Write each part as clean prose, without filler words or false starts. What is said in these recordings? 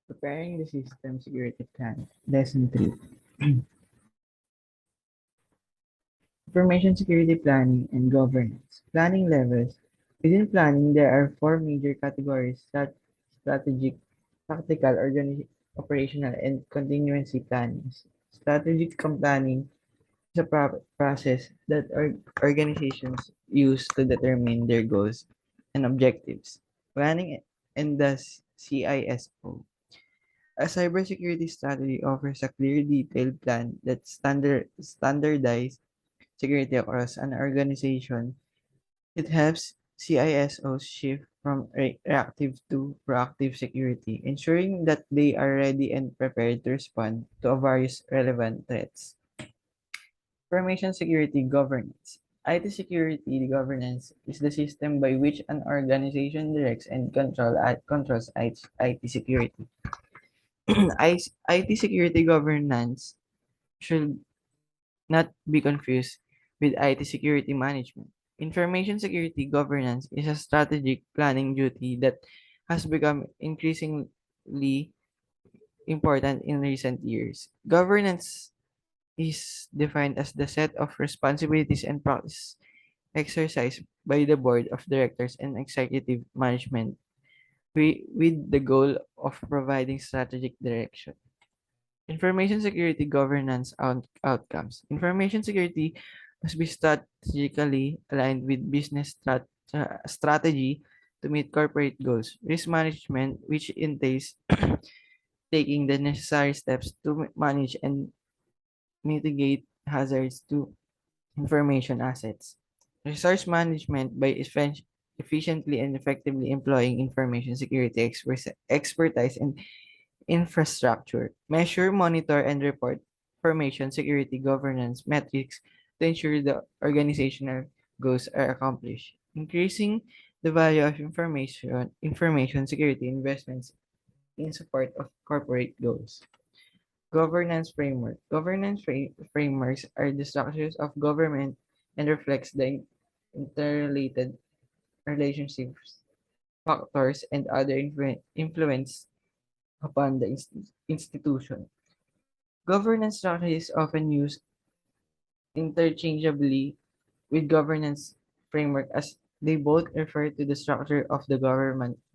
Preparing the system security plan. Lesson 3. Information security planning and governance. Planning levels. Within planning, there are four major categories: strategic, tactical, operational, and contingency planning. Strategic planning is a process that organizations use to determine their goals and objectives. Planning and the CISO. A cybersecurity strategy offers a clear, detailed plan that standardizes security across an organization. It helps CISOs shift from reactive to proactive security, ensuring that they are ready and prepared to respond to various relevant threats. Information security governance. IT security governance is the system by which an organization directs and controls IT security. IT security governance should not be confused with IT security management. Information security governance is a strategic planning duty that has become increasingly important in recent years. Governance is defined as the set of responsibilities and practices exercised by the board of directors and executive management with the goal of providing strategic direction. Information security governance outcomes. Information security must be strategically aligned with business strategy to meet corporate goals. Risk management, which entails taking the necessary steps to manage and mitigate hazards to information assets. Resource management by efficiently and effectively employing information security expertise and infrastructure. Measure, monitor, and report information security governance metrics to ensure the organizational goals are accomplished. Increasing the value of information security investments in support of corporate goals. Governance framework. Frameworks are the structures of government and reflects the interrelated relationships, factors, and other influence upon the institution. Governance structure is often used interchangeably with governance framework as they both refer to the structure of the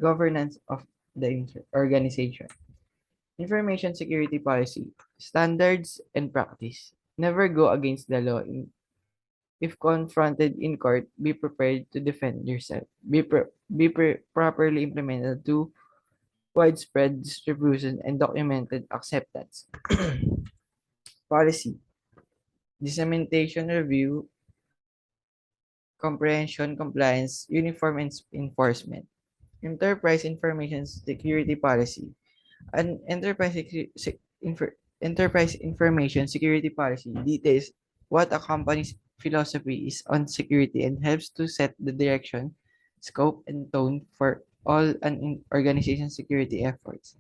governance of the organization. Information security policy, standards and practice. Never go against the law. If confronted in court, be prepared to defend yourself. Properly implemented to widespread distribution and documented acceptance. Policy, dissemination, review, comprehension, compliance, uniform enforcement. Enterprise information security policy. An enterprise information security policy details what a company's philosophy is on security and helps to set the direction, scope, and tone for all an organization's security efforts.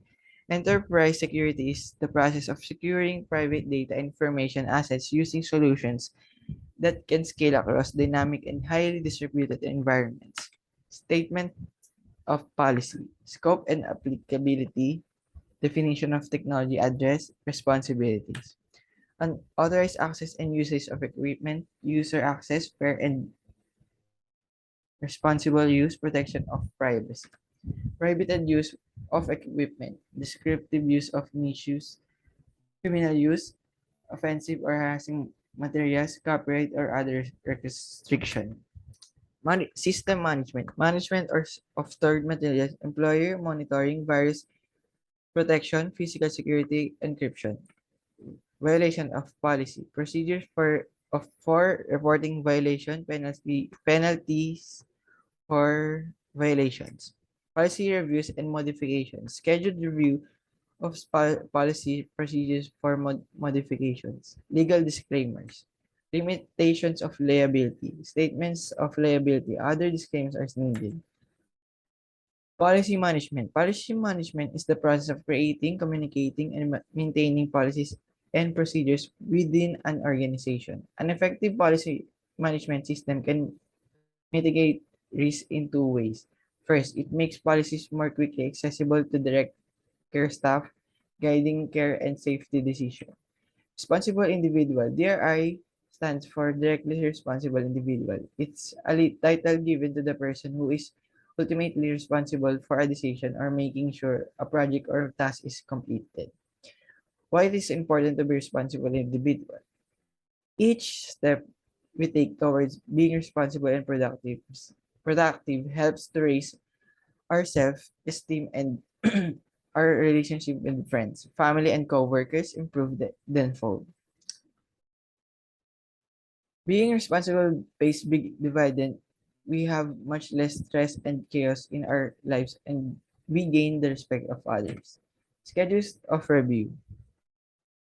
Enterprise security is the process of securing private data information assets using solutions that can scale across dynamic and highly distributed environments. Statement of policy, scope and applicability, definition of technology address, responsibilities. Unauthorized access and usage of equipment, user access, fair and responsible use, protection of privacy. Prohibited use of equipment, descriptive use of niche use, criminal use, offensive or harassing materials, copyright or other restriction. System management, of stored materials, employer monitoring, virus protection, physical security, encryption. Violation of policy, procedures for reporting violation, penalties for violations. Policy reviews and modifications, scheduled review of policy procedures for modifications, legal disclaimers, limitations of liability, statements of liability, other disclaimers are needed. Policy management. Policy management is the process of creating, communicating, and maintaining policies and procedures within an organization. An effective policy management system can mitigate risk in two ways. First, it makes policies more quickly accessible to direct care staff, guiding care and safety decision. Responsible individual. DRI stands for directly responsible individual. It's a title given to the person who is ultimately responsible for a decision or making sure a project or task is completed. Why it is important to be responsible individual? Each step we take towards being responsible and productive helps to raise our self-esteem and our relationship with friends, family, and co-workers improve tenfold. Being responsible pays big dividend. We have much less stress and chaos in our lives and we gain the respect of others. Schedules of review.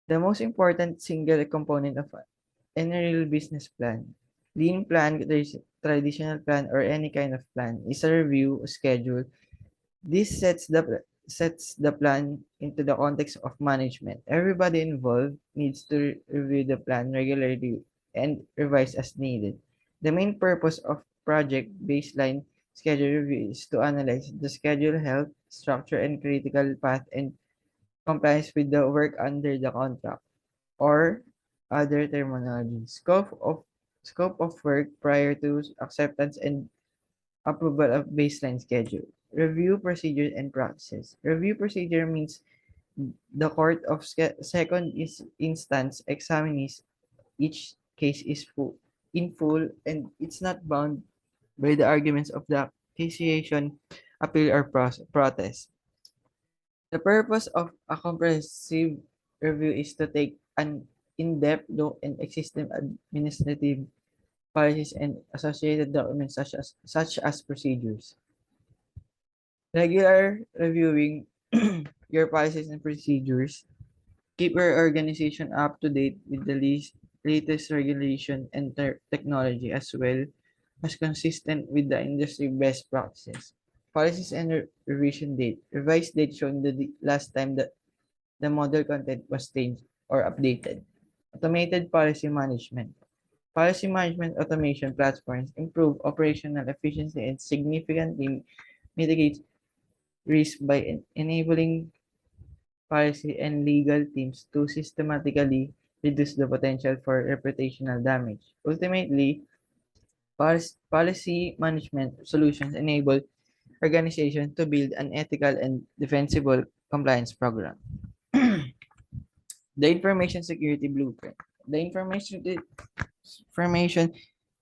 The most important single component of any real business plan, lean plan, traditional plan, or any kind of plan is a review schedule. This sets the plan into the context of management. Everybody involved needs to review the plan regularly and revise as needed. The main purpose of project baseline schedule review is to analyze the schedule health, structure, and critical path and compliance with the work under the contract or other terminology. Scope of work prior to acceptance and approval of baseline schedule. Review procedure and practices. Review procedure means the court of second is instance examines each case is in full and it's not bound by the arguments of the accusation, appeal, or protest. The purpose of a comprehensive review is to take an in-depth look in existing administrative policies and associated documents such as procedures. Regular reviewing your policies and procedures. Keep your organization up to date with the latest regulation and technology as well as consistent with the industry best practices. Policies and revision date. Revised date showing the last time that the model content was changed or updated. Automated policy management. Policy management automation platforms improve operational efficiency and significantly mitigate risk by enabling policy and legal teams to systematically reduce the potential for reputational damage. Ultimately, policy management solutions enable organizations to build an ethical and defensible compliance program. The Information Security Blueprint. The Information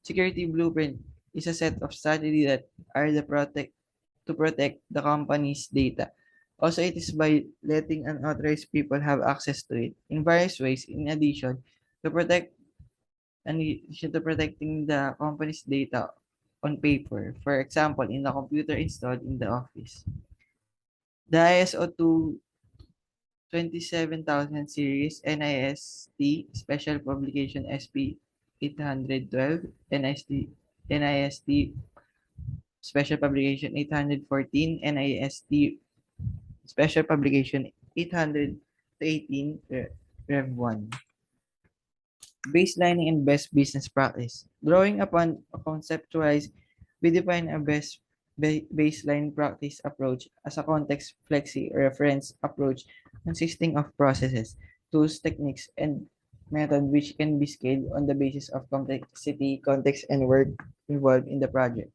Security Blueprint is a set of strategies that are to protect the company's data. Also, it is by letting unauthorized people have access to it in various ways. To protect in addition to protecting the company's data on paper, for example, in the computer installed in the office. The ISO 27000 series NIST Special Publication SP 812 NIST Special Publication 814 NIST Special Publication 818 Rev 1. Baselining and best business practice. Drawing upon a conceptualized, we define a baseline practice approach as a context flexi reference approach consisting of processes, tools, techniques, and method which can be scaled on the basis of complexity, context, and work involved in the project.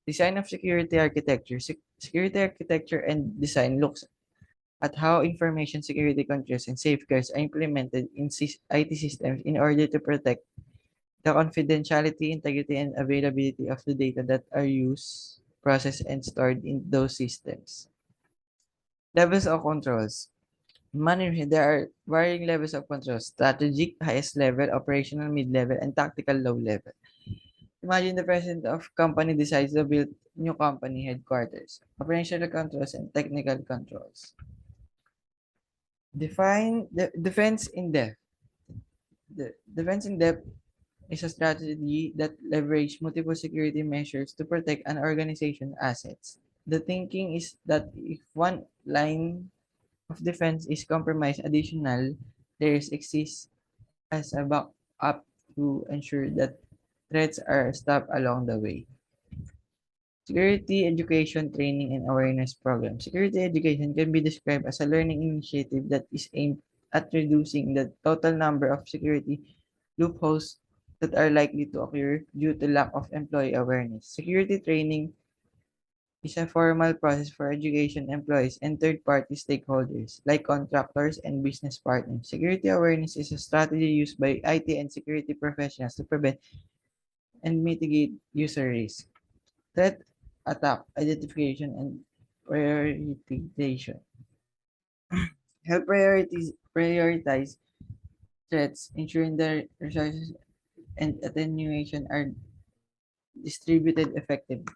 Design of security architecture. Security architecture and design looks at how information security controls and safeguards are implemented in IT systems in order to protect the confidentiality, integrity, and availability of the data that are used, processed, and stored in those systems. Levels of controls. There are varying levels of control: strategic, highest level, operational, mid-level, and tactical, low level. Imagine the president of company decides to build new company headquarters. Operational controls and technical controls. Define the defense in depth. The defense in depth is a strategy that leverages multiple security measures to protect an organization's assets. The thinking is that if one line of defense is compromised, additional layers exist as a backup to ensure that threats are stopped along the way. Security education, training, and awareness program. Security education can be described as a learning initiative that is aimed at reducing the total number of security loopholes that are likely to occur due to lack of employee awareness. Security training is a formal process for education employees and third-party stakeholders like contractors and business partners. Security awareness is a strategy used by IT and security professionals to prevent and mitigate user risk, threat, attack, identification, and prioritization. Help prioritize threats, ensuring the resources and attenuation are distributed effectively.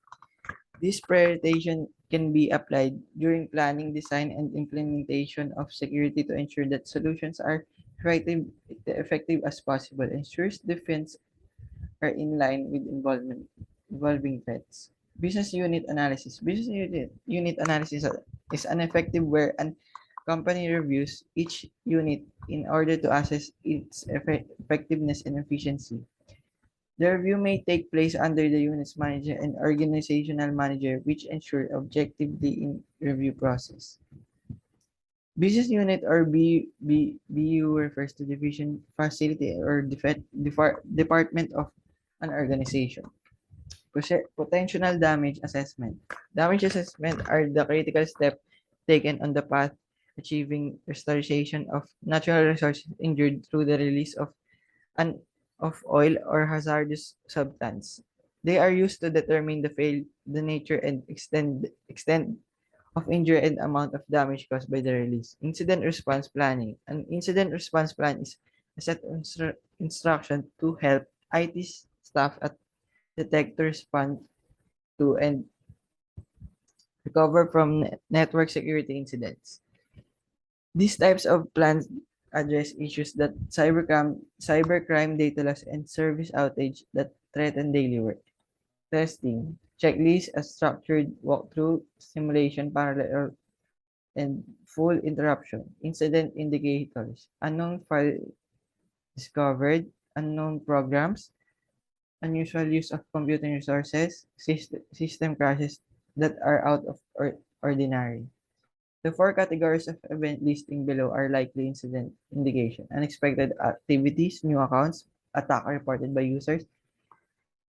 This prioritization can be applied during planning, design, and implementation of security to ensure that solutions are effective as possible, ensures defense are in line with evolving threats. Business unit analysis. Unit analysis is an effective where an company reviews each unit in order to assess its effectiveness and efficiency. The review may take place under the unit's manager and organizational manager, which ensure objectivity in review process. Business unit or BU refers to division, facility, or department of an organization. Potential damage assessment. Damage assessment are the critical step taken on the path achieving restoration of natural resources injured through the release an of oil or hazardous substance. They are used to determine the nature and extent of injury and amount of damage caused by the release. Incident response planning. An incident response plan is a set of instruction to help IT staff at detect, respond to, and recover from network security incidents. These types of plans address issues that cybercrime, data loss, and service outage that threaten daily work. Testing. Checklist, a structured walkthrough, simulation, parallel, and full interruption. Incident indicators. Unknown file discovered. Unknown programs. Unusual use of computing resources. System crashes that are out of ordinary. The four categories of event listing below are likely incident indication: unexpected activities, new accounts, attack reported by users,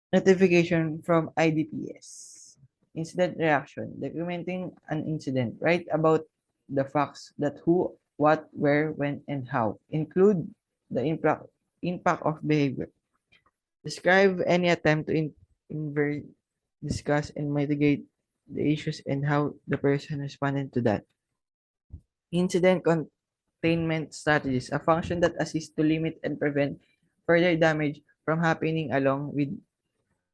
notification from IDPS. Incident reaction, documenting an incident. Write about the facts that who, what, where, when, and how. Include the impact of behavior. Describe any attempt to invert, discuss, and mitigate the issues and how the person responded to that. Incident containment strategies, a function that assists to limit and prevent further damage from happening along with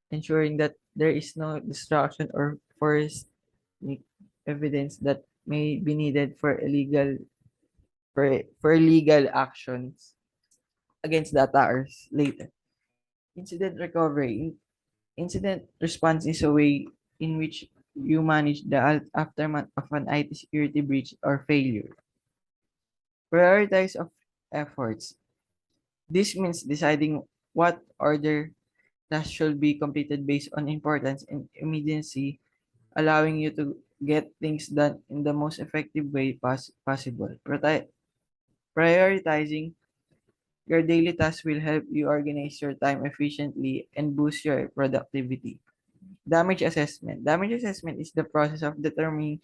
ensuring that there is no destruction or forced evidence that may be needed for legal actions against the attackers later. Incident recovery. Incident response is a way in which you manage the aftermath of an IT security breach or failure. Prioritize of efforts. This means deciding what order tasks should be completed based on importance and immediacy, allowing you to get things done in the most effective way possible. Prioritizing your daily tasks will help you organize your time efficiently and boost your productivity. Damage assessment. Damage assessment is the process of determining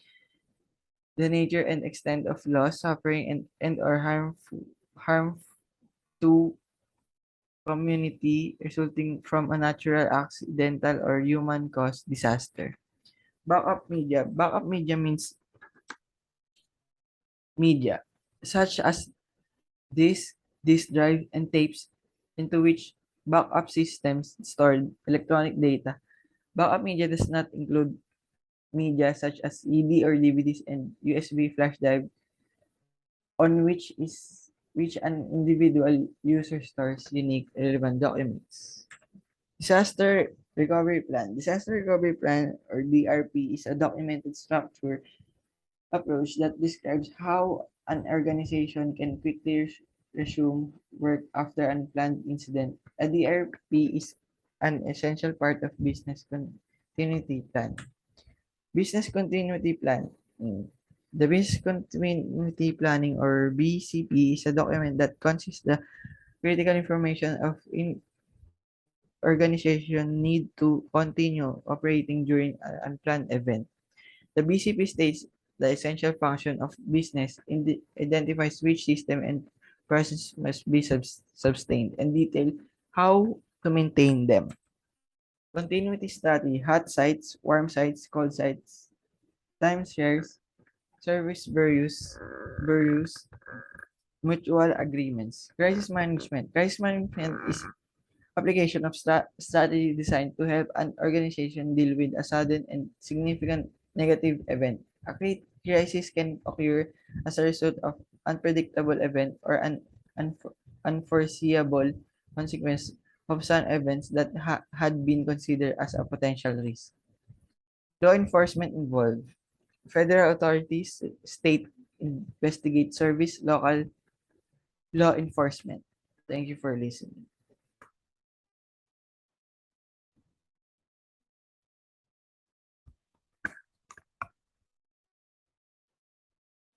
the nature and extent of loss, suffering, and or harm to community resulting from a natural, accidental, or human-caused disaster. Backup media. Backup media means media, such as disk drive, and tapes into which backup systems stored electronic data. Backup media does not include media such as CD or DVDs and USB flash drive on which an individual user stores unique relevant documents. Disaster recovery plan. Disaster recovery plan or DRP is a documented structure approach that describes how an organization can quickly resume work after an unplanned incident. A DRP is an essential part of business continuity plan. Business continuity plan. The business continuity planning or BCP is a document that consists the critical information of in organization need to continue operating during an unplanned event. The BCP states the essential function of business identifies which system and process must be sustained and detail how to maintain them. Continuity study, hot sites, warm sites, cold sites, time shares, service various mutual agreements. Crisis management. Crisis management is application of strategy designed to help an organization deal with a sudden and significant negative event. A crisis can occur as a result of unpredictable event or an unforeseeable consequence of some events that had been considered as a potential risk. Law enforcement involved. Federal authorities, state investigate service, local law enforcement. Thank you for listening.